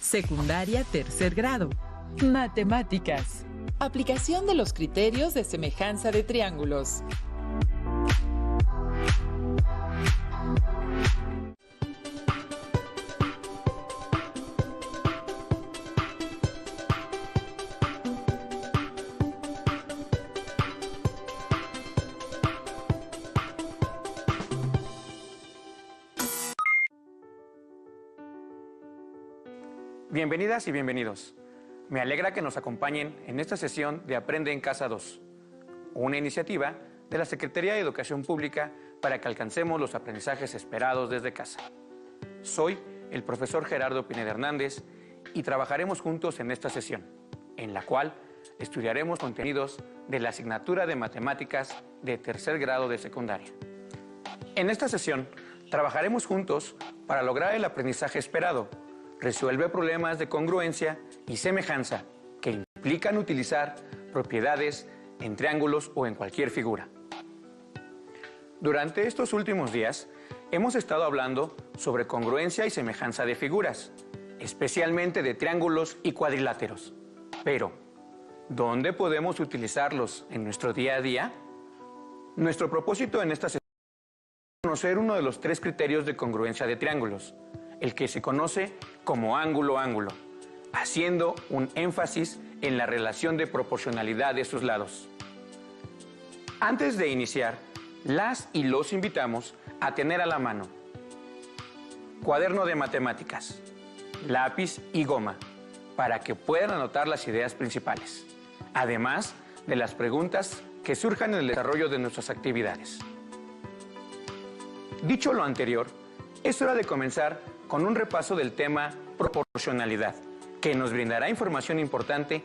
Secundaria tercer grado. Matemáticas. Aplicación de los criterios de semejanza de triángulos. Bienvenidas y bienvenidos. Me alegra que nos acompañen en esta sesión de Aprende en Casa 2, una iniciativa de la Secretaría de Educación Pública para que alcancemos los aprendizajes esperados desde casa. Soy el profesor Gerardo Pineda Hernández y trabajaremos juntos en esta sesión, en la cual estudiaremos contenidos de la asignatura de Matemáticas de tercer grado de secundaria. En esta sesión trabajaremos juntos para lograr el aprendizaje esperado. Resuelve problemas de congruencia y semejanza que implican utilizar propiedades en triángulos o en cualquier figura. Durante estos últimos días hemos estado hablando sobre congruencia y semejanza de figuras, especialmente de triángulos y cuadriláteros. Pero, ¿dónde podemos utilizarlos en nuestro día a día? Nuestro propósito en esta sesión es conocer uno de los 3 criterios de congruencia de triángulos, el que se conoce como ángulo-ángulo, haciendo un énfasis en la relación de proporcionalidad de sus lados. Antes de iniciar, las y los invitamos a tener a la mano cuaderno de matemáticas, lápiz y goma, para que puedan anotar las ideas principales, además de las preguntas que surjan en el desarrollo de nuestras actividades. Dicho lo anterior, es hora de comenzar con un repaso del tema proporcionalidad, que nos brindará información importante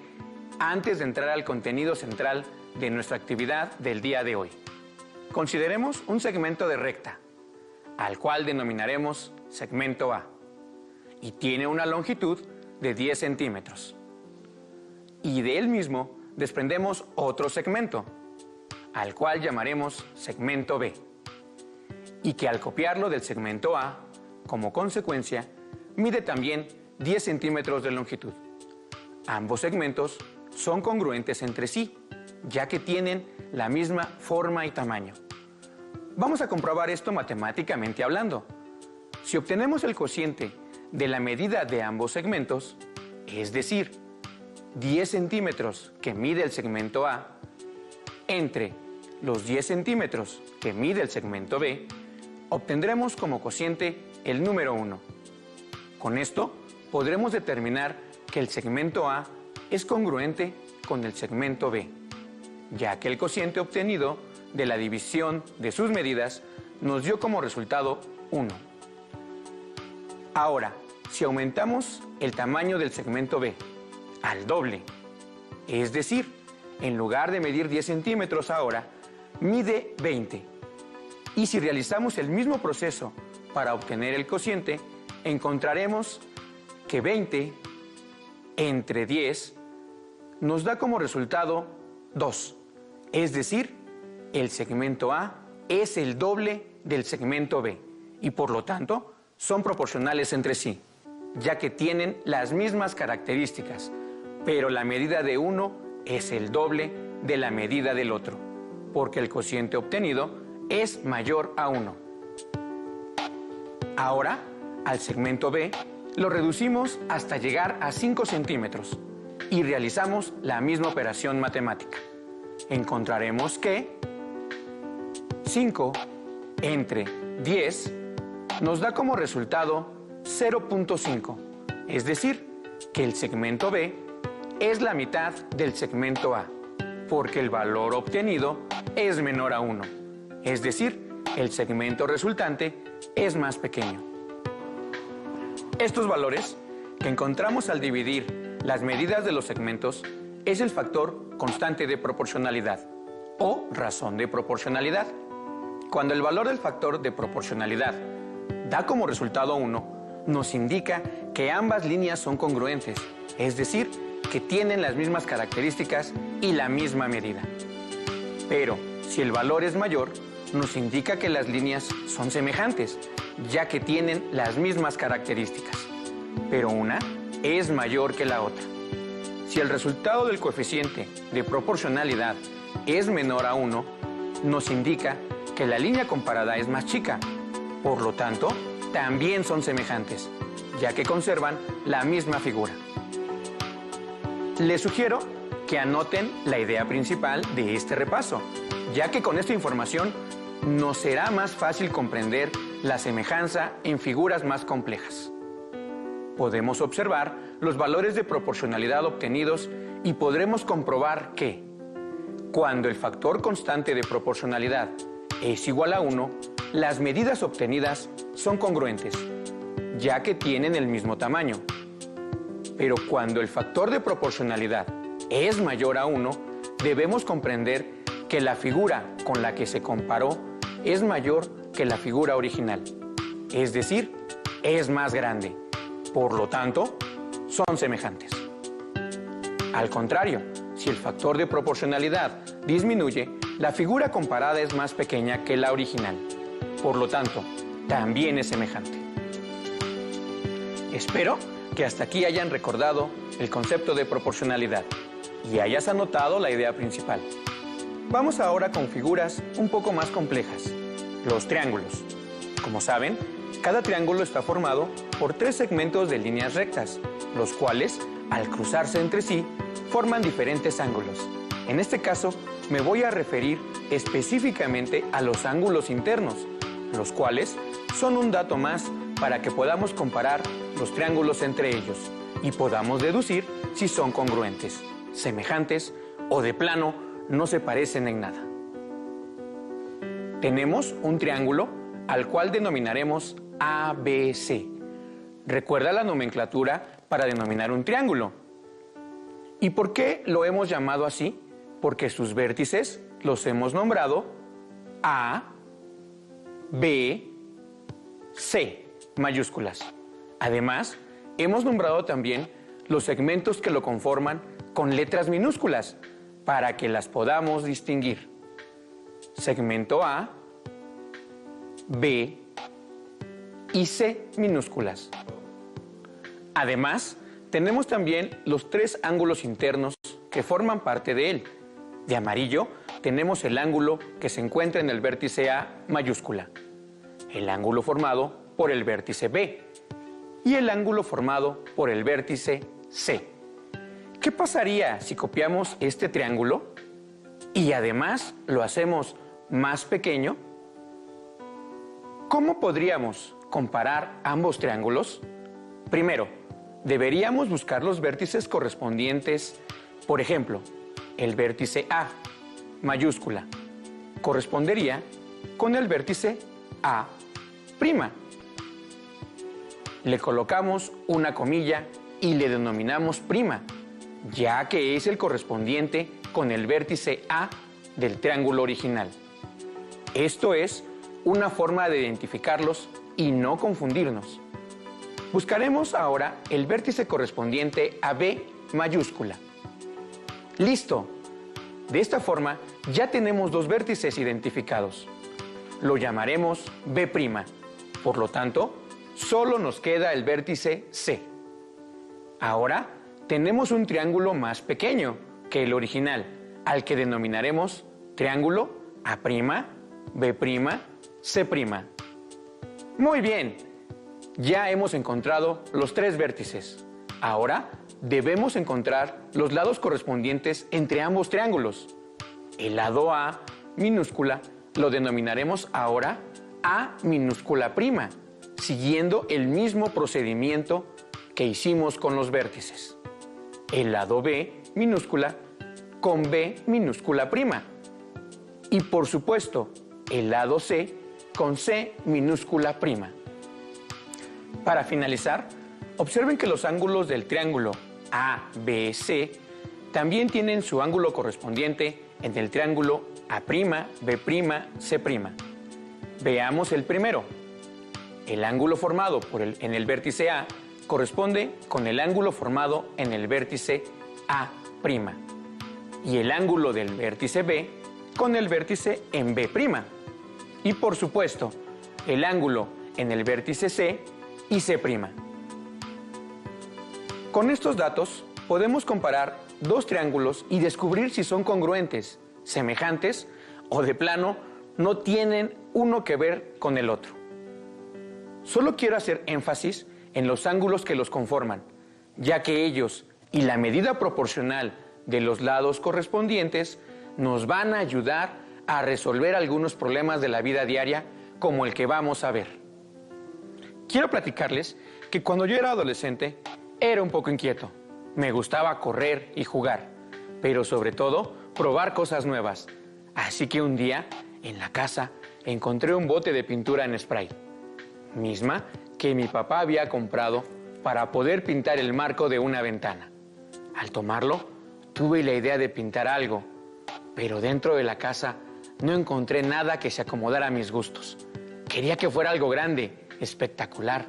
antes de entrar al contenido central de nuestra actividad del día de hoy. Consideremos un segmento de recta, al cual denominaremos segmento A, y tiene una longitud de 10 centímetros. Y de él mismo desprendemos otro segmento, al cual llamaremos segmento B, y que al copiarlo del segmento A, como consecuencia, mide también 10 centímetros de longitud. Ambos segmentos son congruentes entre sí, ya que tienen la misma forma y tamaño. Vamos a comprobar esto matemáticamente hablando. Si obtenemos el cociente de la medida de ambos segmentos, es decir, 10 centímetros que mide el segmento A, entre los 10 centímetros que mide el segmento B, obtendremos como cociente el número 1. Con esto podremos determinar que el segmento A es congruente con el segmento B, ya que el cociente obtenido de la división de sus medidas nos dio como resultado 1. Ahora, si aumentamos el tamaño del segmento B al doble, es decir, en lugar de medir 10 centímetros ahora, mide 20. Y si realizamos el mismo proceso para obtener el cociente, encontraremos que 20 entre 10 nos da como resultado 2. Es decir, el segmento A es el doble del segmento B y por lo tanto son proporcionales entre sí, ya que tienen las mismas características, pero la medida de uno es el doble de la medida del otro, porque el cociente obtenido es mayor a 1. Ahora, al segmento B, lo reducimos hasta llegar a 5 centímetros y realizamos la misma operación matemática. Encontraremos que 5 entre 10 nos da como resultado 0.5, es decir, que el segmento B es la mitad del segmento A, porque el valor obtenido es menor a 1, es decir, el segmento resultante es más pequeño. Estos valores que encontramos al dividir las medidas de los segmentos es el factor constante de proporcionalidad o razón de proporcionalidad. Cuando el valor del factor de proporcionalidad da como resultado 1, nos indica que ambas líneas son congruentes, es decir, que tienen las mismas características y la misma medida. Pero si el valor es mayor, nos indica que las líneas son semejantes, ya que tienen las mismas características, pero una es mayor que la otra. Si el resultado del coeficiente de proporcionalidad es menor a 1, nos indica que la línea comparada es más chica. Por lo tanto, también son semejantes, ya que conservan la misma figura. Les sugiero que anoten la idea principal de este repaso, ya que con esta información nos será más fácil comprender la semejanza en figuras más complejas. Podemos observar los valores de proporcionalidad obtenidos y podremos comprobar que cuando el factor constante de proporcionalidad es igual a 1, las medidas obtenidas son congruentes, ya que tienen el mismo tamaño. Pero cuando el factor de proporcionalidad es mayor a 1, debemos comprender que la figura con la que se comparó es mayor que la figura original, es decir, es más grande. Por lo tanto, son semejantes. Al contrario, si el factor de proporcionalidad disminuye, la figura comparada es más pequeña que la original. Por lo tanto, también es semejante. Espero que hasta aquí hayan recordado el concepto de proporcionalidad y hayas anotado la idea principal. Vamos ahora con figuras un poco más complejas, los triángulos. Como saben, cada triángulo está formado por 3 segmentos de líneas rectas, los cuales, al cruzarse entre sí, forman diferentes ángulos. En este caso, me voy a referir específicamente a los ángulos internos, los cuales son un dato más para que podamos comparar los triángulos entre ellos y podamos deducir si son congruentes, semejantes o de plano no se parecen en nada. Tenemos un triángulo al cual denominaremos ABC. Recuerda la nomenclatura para denominar un triángulo. ¿Y por qué lo hemos llamado así? Porque sus vértices los hemos nombrado A, B, C, mayúsculas. Además, hemos nombrado también los segmentos que lo conforman con letras minúsculas para que las podamos distinguir. Segmento A, B y C minúsculas. Además, tenemos también los 3 ángulos internos que forman parte de él. De amarillo tenemos el ángulo que se encuentra en el vértice A mayúscula, el ángulo formado por el vértice B y el ángulo formado por el vértice C. ¿Qué pasaría si copiamos este triángulo y además lo hacemos más pequeño? ¿Cómo podríamos comparar ambos triángulos? Primero, deberíamos buscar los vértices correspondientes. Por ejemplo, el vértice A, mayúscula, correspondería con el vértice A'. Le colocamos una comilla y le denominamos prima, ya que es el correspondiente con el vértice A del triángulo original. Esto es una forma de identificarlos y no confundirnos. Buscaremos ahora el vértice correspondiente a B mayúscula. ¡Listo! De esta forma ya tenemos 2 vértices identificados. Lo llamaremos B'. Por lo tanto, solo nos queda el vértice C. Ahora tenemos un triángulo más pequeño que el original, al que denominaremos triángulo A', B', C'. Muy bien, ya hemos encontrado los 3 vértices. Ahora debemos encontrar los lados correspondientes entre ambos triángulos. El lado A minúscula lo denominaremos ahora A minúscula prima, siguiendo el mismo procedimiento que hicimos con los vértices. El lado B minúscula con B minúscula prima. Y por supuesto, el lado C con C minúscula prima. Para finalizar, observen que los ángulos del triángulo ABC también tienen su ángulo correspondiente en el triángulo A', B', C'. Veamos el primero. El ángulo formado en el vértice A corresponde con el ángulo formado en el vértice A'. Y el ángulo del vértice B con el vértice en B'. Y por supuesto, el ángulo en el vértice C y C'. Con estos datos podemos comparar dos triángulos y descubrir si son congruentes, semejantes o de plano no tienen uno que ver con el otro. Solo quiero hacer énfasis en los ángulos que los conforman, ya que ellos y la medida proporcional de los lados correspondientes nos van a ayudar a resolver algunos problemas de la vida diaria como el que vamos a ver. Quiero platicarles que cuando yo era adolescente era un poco inquieto. Me gustaba correr y jugar, pero sobre todo probar cosas nuevas. Así que un día, en la casa, encontré un bote de pintura en spray, misma que mi papá había comprado para poder pintar el marco de una ventana. Al tomarlo, tuve la idea de pintar algo, pero dentro de la casa no encontré nada que se acomodara a mis gustos. Quería que fuera algo grande, espectacular.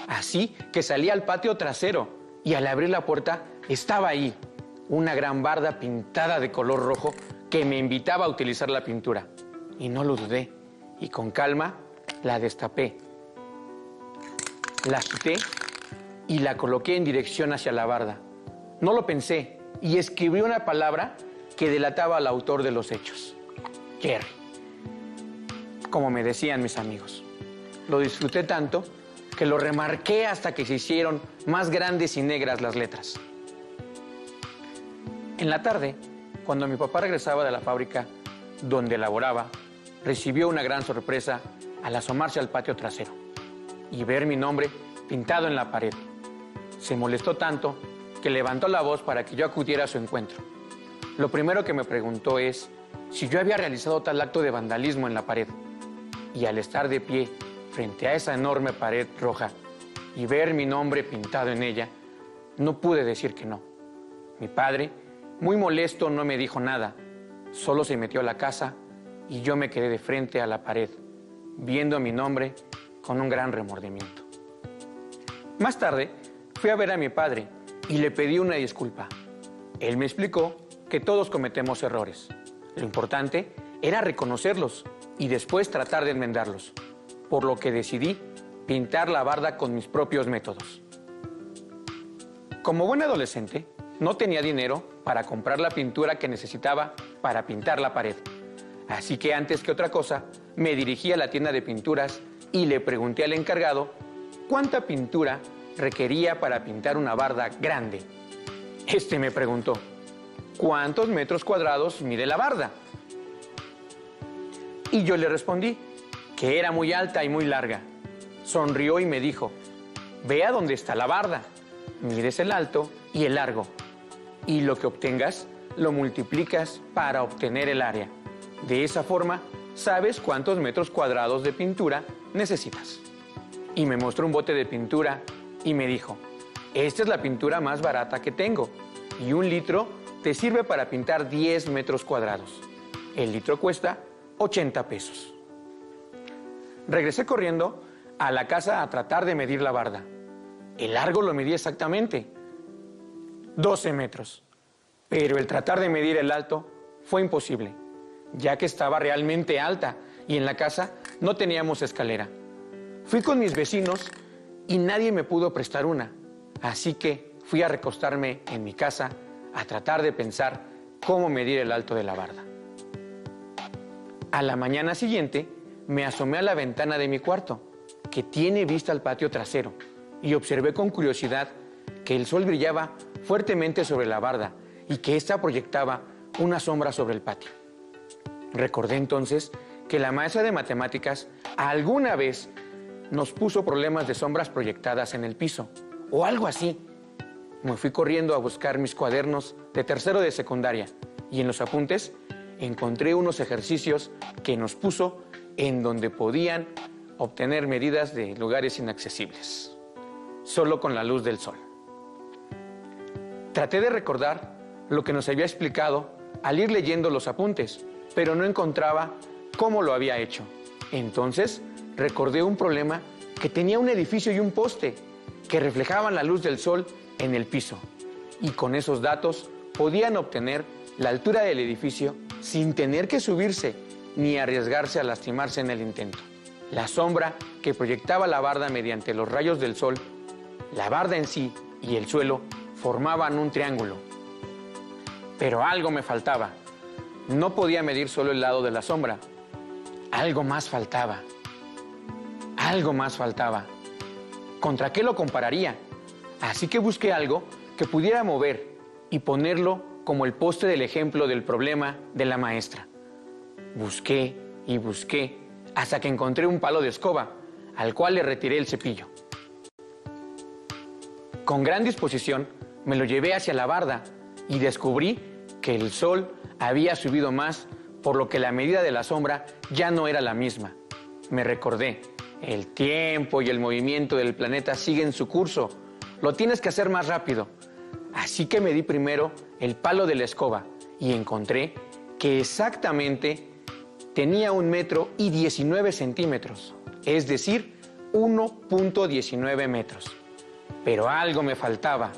Así que salí al patio trasero y al abrir la puerta estaba ahí, una gran barda pintada de color rojo que me invitaba a utilizar la pintura. Y no lo dudé, y con calma la destapé. La quité y la coloqué en dirección hacia la barda. No lo pensé y escribí una palabra que delataba al autor de los hechos: Jerry, como me decían mis amigos. Lo disfruté tanto que lo remarqué hasta que se hicieron más grandes y negras las letras. En la tarde, cuando mi papá regresaba de la fábrica donde laboraba, recibió una gran sorpresa al asomarse al patio trasero y ver mi nombre pintado en la pared. Se molestó tanto que levantó la voz para que yo acudiera a su encuentro. Lo primero que me preguntó es si yo había realizado tal acto de vandalismo en la pared. Y al estar de pie frente a esa enorme pared roja y ver mi nombre pintado en ella, no pude decir que no. Mi padre, muy molesto, no me dijo nada, solo se metió a la casa y yo me quedé de frente a la pared, viendo mi nombre con un gran remordimiento. Más tarde, fui a ver a mi padre y le pedí una disculpa. Él me explicó que todos cometemos errores. Lo importante era reconocerlos y después tratar de enmendarlos, por lo que decidí pintar la barda con mis propios métodos. Como buen adolescente, no tenía dinero para comprar la pintura que necesitaba para pintar la pared. Así que antes que otra cosa, me dirigí a la tienda de pinturas y le pregunté al encargado cuánta pintura requería para pintar una barda grande. Este me preguntó, ¿cuántos metros cuadrados mide la barda? Y yo le respondí que era muy alta y muy larga. Sonrió y me dijo, ve a dónde está la barda, mides el alto y el largo, y lo que obtengas lo multiplicas para obtener el área. De esa forma, sabes cuántos metros cuadrados de pintura necesitas. Y me mostró un bote de pintura y me dijo, esta es la pintura más barata que tengo, y 1 litro te sirve para pintar 10 metros cuadrados. El litro cuesta 80 pesos. Regresé corriendo a la casa a tratar de medir la barda. El largo lo medí exactamente, 12 metros. Pero el tratar de medir el alto fue imposible, ya que estaba realmente alta y en la casa no teníamos escalera. Fui con mis vecinos y nadie me pudo prestar una, así que fui a recostarme en mi casa a tratar de pensar cómo medir el alto de la barda. A la mañana siguiente me asomé a la ventana de mi cuarto, que tiene vista al patio trasero, y observé con curiosidad que el sol brillaba fuertemente sobre la barda y que ésta proyectaba una sombra sobre el patio. Recordé entonces que la maestra de matemáticas alguna vez nos puso problemas de sombras proyectadas en el piso, o algo así. Me fui corriendo a buscar mis cuadernos de tercero de secundaria y en los apuntes encontré unos ejercicios que nos puso en donde podían obtener medidas de lugares inaccesibles, solo con la luz del sol. Traté de recordar lo que nos había explicado al ir leyendo los apuntes, pero no encontraba cómo lo había hecho. Entonces recordé un problema que tenía un edificio y un poste que reflejaban la luz del sol en el piso, y con esos datos podían obtener la altura del edificio sin tener que subirse ni arriesgarse a lastimarse en el intento. La sombra que proyectaba la barda mediante los rayos del sol, la barda en sí y el suelo formaban un triángulo. Pero algo me faltaba. No podía medir solo el lado de la sombra. Algo más faltaba. Algo más faltaba. ¿Contra qué lo compararía? Así que busqué algo que pudiera mover y ponerlo como el poste del ejemplo del problema de la maestra. Busqué y busqué hasta que encontré un palo de escoba, al cual le retiré el cepillo. Con gran disposición me lo llevé hacia la barda y descubrí que el sol había subido más, por lo que la medida de la sombra ya no era la misma. Me recordé, el tiempo y el movimiento del planeta siguen su curso, lo tienes que hacer más rápido. Así que medí primero el palo de la escoba y encontré que exactamente tenía 1,19 metros, es decir, 1,19 metros. Pero algo me faltaba.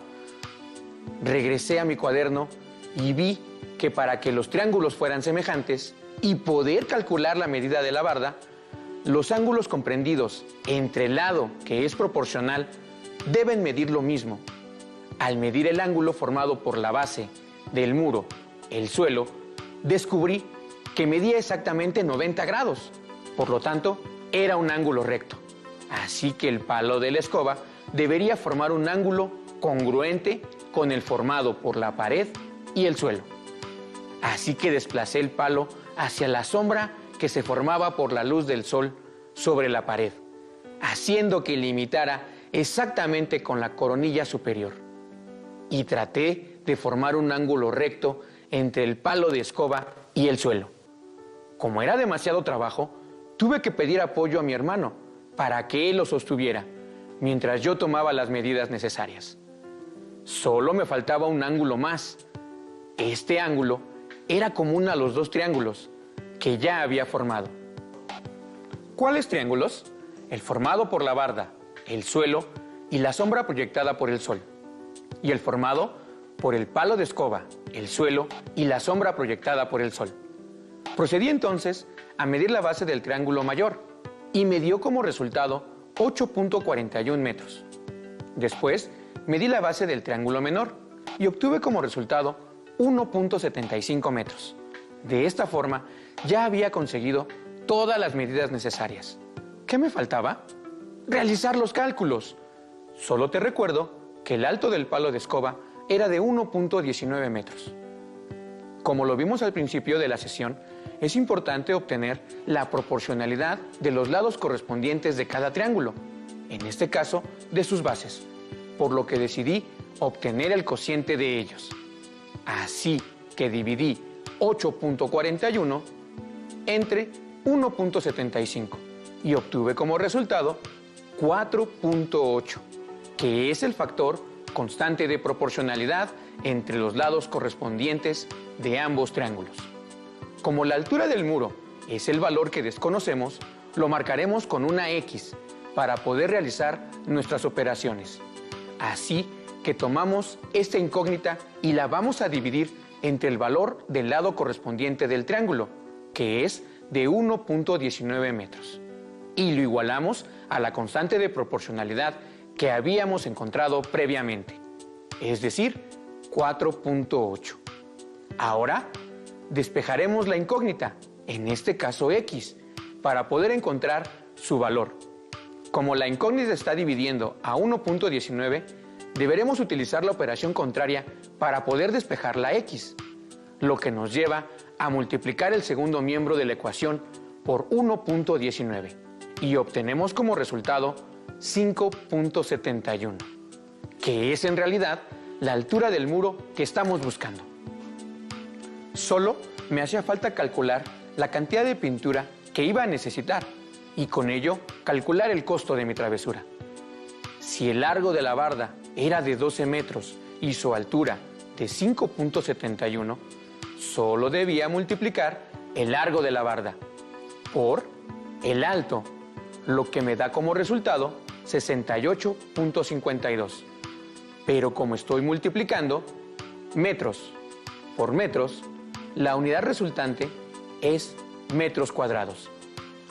Regresé a mi cuaderno y vi que para que los triángulos fueran semejantes y poder calcular la medida de la barda, los ángulos comprendidos entre el lado que es proporcional deben medir lo mismo. Al medir el ángulo formado por la base del muro, el suelo, descubrí que medía exactamente 90 grados. Por lo tanto, era un ángulo recto. Así que el palo de la escoba debería formar un ángulo congruente con el formado por la pared y el suelo. Así que desplacé el palo hacia la sombra que se formaba por la luz del sol sobre la pared, haciendo que limitara exactamente con la coronilla superior. Y traté de formar un ángulo recto entre el palo de escoba y el suelo. Como era demasiado trabajo, tuve que pedir apoyo a mi hermano para que él lo sostuviera, mientras yo tomaba las medidas necesarias. Solo me faltaba un ángulo más. Este ángulo era común a los dos triángulos que ya había formado. ¿Cuáles triángulos? El formado por la barda, el suelo y la sombra proyectada por el sol. Y el formado por el palo de escoba, el suelo y la sombra proyectada por el sol. Procedí entonces a medir la base del triángulo mayor y me dio como resultado 8,41 metros. Después medí la base del triángulo menor y obtuve como resultado 1,75 metros. De esta forma ya había conseguido todas las medidas necesarias. ¿Qué me faltaba? Realizar los cálculos. Solo te recuerdo que el alto del palo de escoba era de 1,19 metros. Como lo vimos al principio de la sesión, es importante obtener la proporcionalidad de los lados correspondientes de cada triángulo, en este caso de sus bases, por lo que decidí obtener el cociente de ellos. Así que dividí 8,41 entre 1,75 y obtuve como resultado 4,8, que es el factor constante de proporcionalidad entre los lados correspondientes de ambos triángulos. Como la altura del muro es el valor que desconocemos, lo marcaremos con una X para poder realizar nuestras operaciones. Así que tomamos esta incógnita y la vamos a dividir entre el valor del lado correspondiente del triángulo, que es de 1,19 metros. Y lo igualamos a la constante de proporcionalidad que habíamos encontrado previamente, es decir, 4,8. Ahora despejaremos la incógnita, en este caso X, para poder encontrar su valor. Como la incógnita está dividiendo a 1,19, deberemos utilizar la operación contraria para poder despejar la X, lo que nos lleva a multiplicar el segundo miembro de la ecuación por 1,19 y obtenemos como resultado 5,71, que es en realidad la altura del muro que estamos buscando. Solo me hacía falta calcular la cantidad de pintura que iba a necesitar y con ello calcular el costo de mi travesura. Si el largo de la barda era de 12 metros y su altura de 5,71, solo debía multiplicar el largo de la barda por el alto, lo que me da como resultado 68,52. Pero como estoy multiplicando metros por metros, la unidad resultante es metros cuadrados.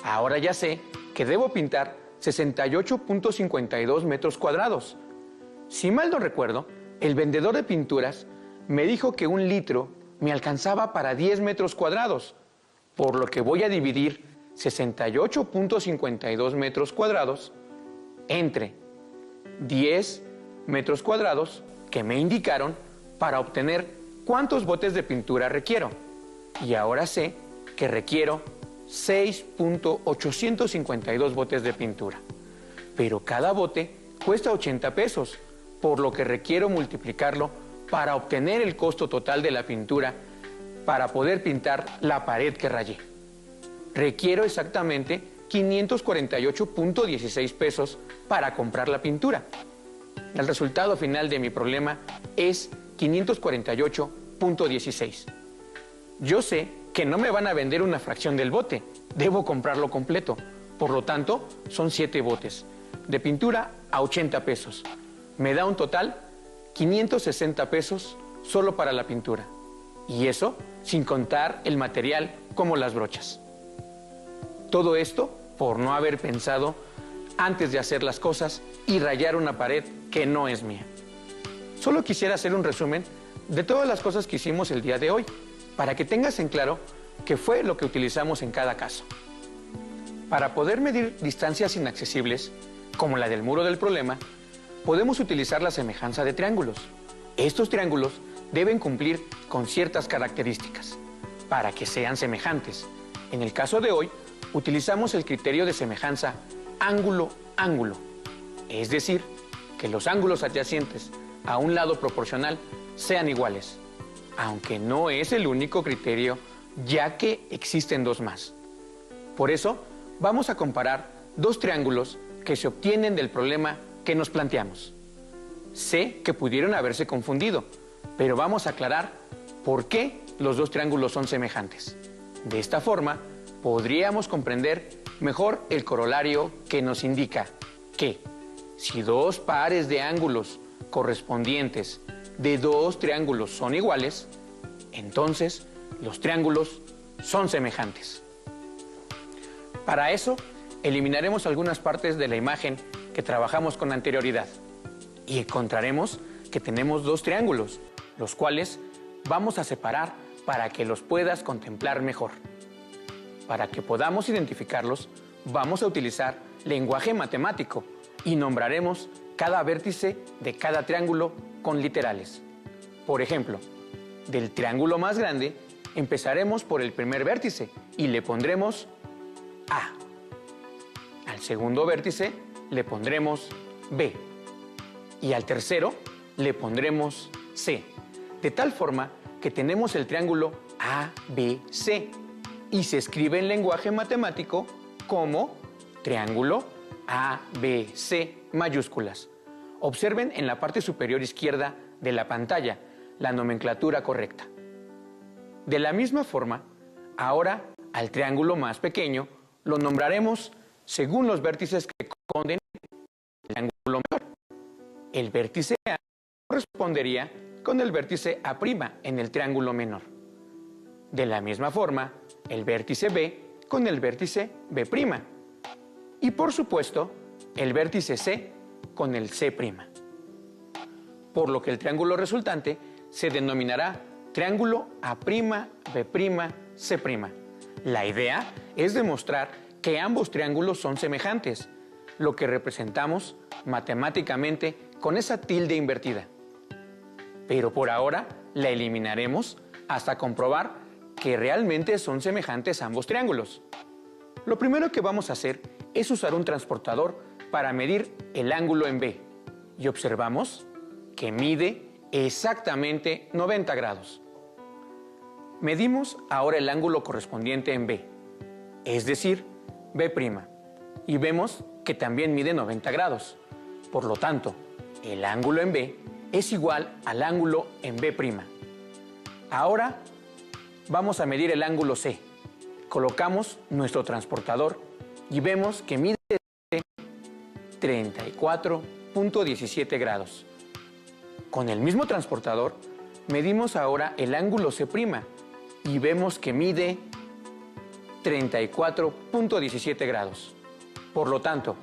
Ahora ya sé que debo pintar 68.52 metros cuadrados. Si mal no recuerdo, el vendedor de pinturas me dijo que 1 litro me alcanzaba para 10 metros cuadrados, por lo que voy a dividir 68.52 metros cuadrados entre 10 metros cuadrados que me indicaron para obtener cuántos botes de pintura requiero. Y ahora sé que requiero 6.852 botes de pintura. Pero cada bote cuesta 80 pesos, por lo que requiero multiplicarlo para obtener el costo total de la pintura para poder pintar la pared que rayé. Requiero exactamente 548.16 pesos para comprar la pintura. El resultado final de mi problema es 548.16. Yo sé que no me van a vender una fracción del bote, debo comprarlo completo. Por lo tanto, son 7 botes de pintura a 80 pesos. Me da un total 560 pesos solo para la pintura. Y eso sin contar el material como las brochas. Todo esto por no haber pensado antes de hacer las cosas y rayar una pared que no es mía. Solo quisiera hacer un resumen de todas las cosas que hicimos el día de hoy, para que tengas en claro qué fue lo que utilizamos en cada caso. Para poder medir distancias inaccesibles, como la del muro del problema, podemos utilizar la semejanza de triángulos. Estos triángulos deben cumplir con ciertas características para que sean semejantes. En el caso de hoy, utilizamos el criterio de semejanza ángulo-ángulo, es decir, que los ángulos adyacentes a un lado proporcional sean iguales, aunque no es el único criterio, ya que existen 2 más. Por eso, vamos a comparar 2 triángulos que se obtienen del problema que nos planteamos. Sé que pudieron haberse confundido, pero vamos a aclarar por qué los 2 triángulos son semejantes. De esta forma, podríamos comprender mejor el corolario que nos indica que si 2 pares de ángulos correspondientes de 2 triángulos son iguales, entonces los triángulos son semejantes. Para eso, eliminaremos algunas partes de la imagen que trabajamos con anterioridad y encontraremos que tenemos 2 triángulos, los cuales vamos a separar para que los puedas contemplar mejor. Para que podamos identificarlos, vamos a utilizar lenguaje matemático y nombraremos cada vértice de cada triángulo con literales. Por ejemplo, del triángulo más grande, empezaremos por el primer vértice y le pondremos A. Al segundo vértice le pondremos B. Y al tercero le pondremos C. De tal forma que tenemos el triángulo ABC y se escribe en lenguaje matemático como triángulo ABC mayúsculas. Observen en la parte superior izquierda de la pantalla la nomenclatura correcta. De la misma forma, ahora al triángulo más pequeño lo nombraremos según los vértices que corresponden al triángulo mayor. El vértice A correspondería con el vértice A' en el triángulo menor. De la misma forma, el vértice B con el vértice B'. Y por supuesto, el vértice C con el C'. Por lo que el triángulo resultante se denominará triángulo A'B', C'. La idea es demostrar que ambos triángulos son semejantes, lo que representamos matemáticamente con esa tilde invertida. Pero por ahora la eliminaremos hasta comprobar que realmente son semejantes ambos triángulos. Lo primero que vamos a hacer es usar un transportador para medir el ángulo en B y observamos que mide exactamente 90 grados. Medimos ahora el ángulo correspondiente en B, es decir, B', y vemos que también mide 90 grados. Por lo tanto, el ángulo en B es igual al ángulo en B'. Ahora vamos a medir el ángulo C. Colocamos nuestro transportador y vemos que mide 34.17 grados. Con el mismo transportador, medimos ahora el ángulo C' y vemos que mide 34.17 grados. Por lo tanto,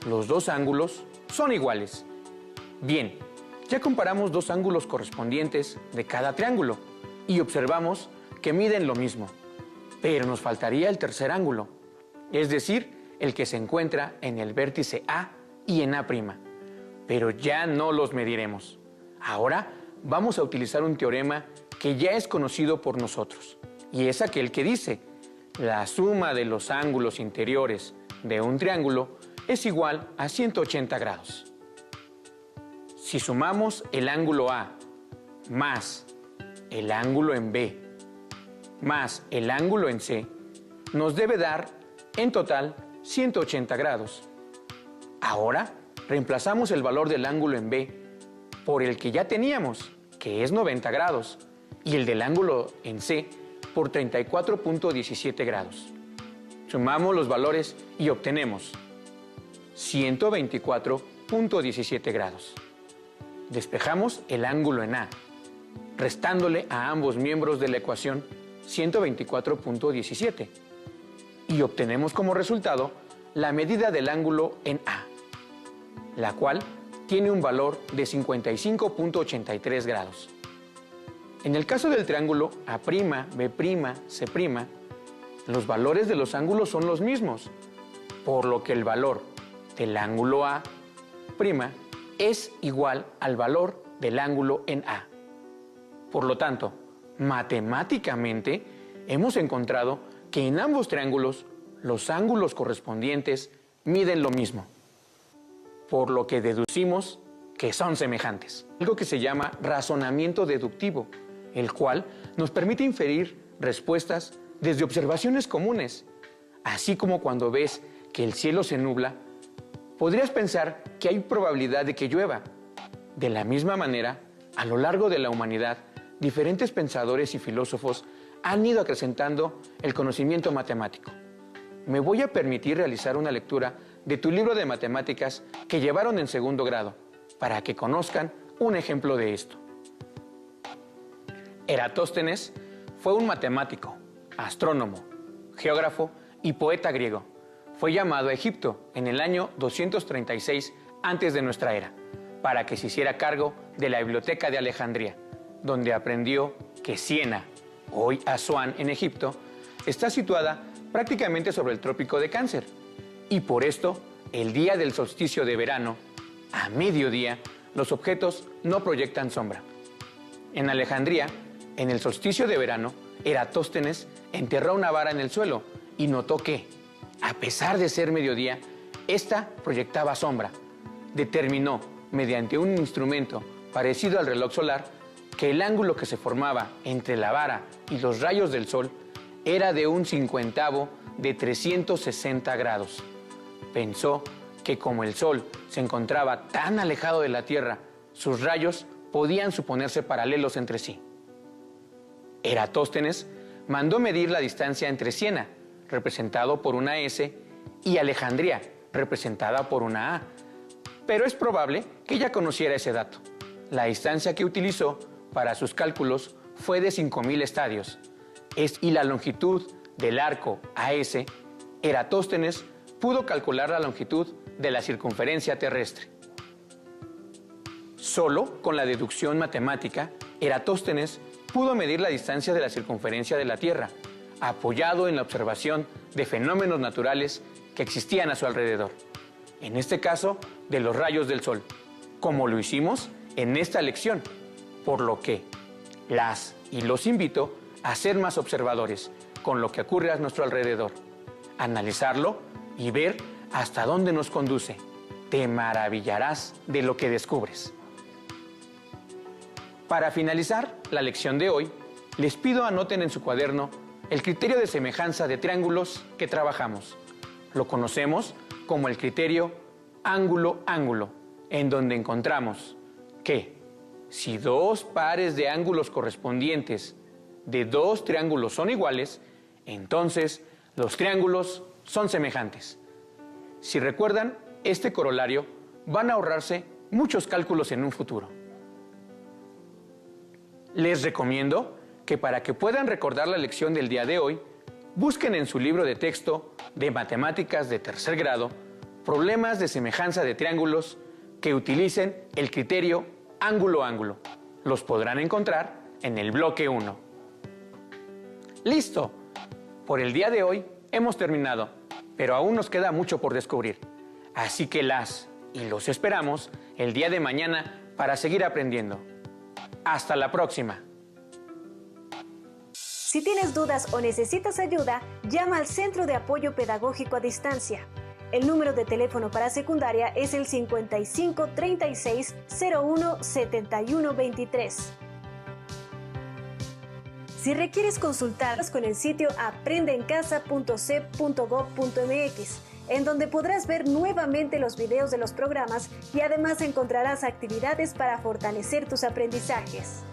los dos ángulos son iguales. Bien, ya comparamos dos ángulos correspondientes de cada triángulo y observamos que miden lo mismo, pero nos faltaría el tercer ángulo, es decir, el que se encuentra en el vértice A y en A', pero ya no los mediremos. Ahora vamos a utilizar un teorema que ya es conocido por nosotros, y es aquel que dice: la suma de los ángulos interiores de un triángulo es igual a 180 grados. Si sumamos el ángulo A más el ángulo en B más el ángulo en C, nos debe dar en total 180 grados. Ahora reemplazamos el valor del ángulo en B por el que ya teníamos, que es 90 grados, y el del ángulo en C por 34.17 grados. Sumamos los valores y obtenemos 124.17 grados. Despejamos el ángulo en A, restándole a ambos miembros de la ecuación 124.17, y obtenemos como resultado la medida del ángulo en A, la cual tiene un valor de 55.83 grados. En el caso del triángulo A', B', C', los valores de los ángulos son los mismos, por lo que el valor del ángulo A' es igual al valor del ángulo en A. Por lo tanto, matemáticamente hemos encontrado que en ambos triángulos los ángulos correspondientes miden lo mismo, por lo que deducimos que son semejantes. Algo que se llama razonamiento deductivo, el cual nos permite inferir respuestas desde observaciones comunes. Así como cuando ves que el cielo se nubla, podrías pensar que hay probabilidad de que llueva. De la misma manera, a lo largo de la humanidad, diferentes pensadores y filósofos han ido acrecentando el conocimiento matemático. Me voy a permitir realizar una lectura de tu libro de matemáticas que llevaron en segundo grado, para que conozcan un ejemplo de esto. Eratóstenes fue un matemático, astrónomo, geógrafo y poeta griego. Fue llamado a Egipto en el año 236 antes de nuestra era, para que se hiciera cargo de la biblioteca de Alejandría, donde aprendió que Siena, hoy Asuán en Egipto, está situada prácticamente sobre el trópico de Cáncer, y por esto, el día del solsticio de verano, a mediodía, los objetos no proyectan sombra. En Alejandría, en el solsticio de verano, Eratóstenes enterró una vara en el suelo y notó que, a pesar de ser mediodía, esta proyectaba sombra. Determinó, mediante un instrumento parecido al reloj solar, que el ángulo que se formaba entre la vara y los rayos del sol era de 1/50 de 360 grados. Pensó que como el sol se encontraba tan alejado de la Tierra, sus rayos podían suponerse paralelos entre sí. Eratóstenes mandó medir la distancia entre Siena, representado por una S, y Alejandría, representada por una A. Pero es probable que ya conociera ese dato. La distancia que utilizó para sus cálculos fue de 5.000 estadios. Y la longitud del arco AS, Eratóstenes pudo calcular la longitud de la circunferencia terrestre. Solo con la deducción matemática, Eratóstenes pudo medir la distancia de la circunferencia de la Tierra, apoyado en la observación de fenómenos naturales que existían a su alrededor. En este caso, de los rayos del sol, como lo hicimos en esta lección, por lo que los invito a ser más observadores con lo que ocurre a nuestro alrededor, analizarlo y ver hasta dónde nos conduce. Te maravillarás de lo que descubres. Para finalizar la lección de hoy, les pido anoten en su cuaderno el criterio de semejanza de triángulos que trabajamos. Lo conocemos como el criterio ángulo-ángulo, en donde encontramos que si dos pares de ángulos correspondientes de dos triángulos son iguales, entonces los triángulos son semejantes. Si recuerdan este corolario, van a ahorrarse muchos cálculos en un futuro. Les recomiendo que para que puedan recordar la lección del día de hoy, busquen en su libro de texto de matemáticas de tercer grado problemas de semejanza de triángulos que utilicen el criterio ángulo-ángulo. Los podrán encontrar en el bloque 1. ¡Listo! Por el día de hoy hemos terminado, pero aún nos queda mucho por descubrir. Así que los esperamos el día de mañana para seguir aprendiendo. ¡Hasta la próxima! Si tienes dudas o necesitas ayuda, llama al Centro de Apoyo Pedagógico a Distancia. El número de teléfono para secundaria es el 55 36 01 71 23. Si requieres consultarlas con el sitio aprendeencasa.cep.gov.mx, en donde podrás ver nuevamente los videos de los programas y además encontrarás actividades para fortalecer tus aprendizajes.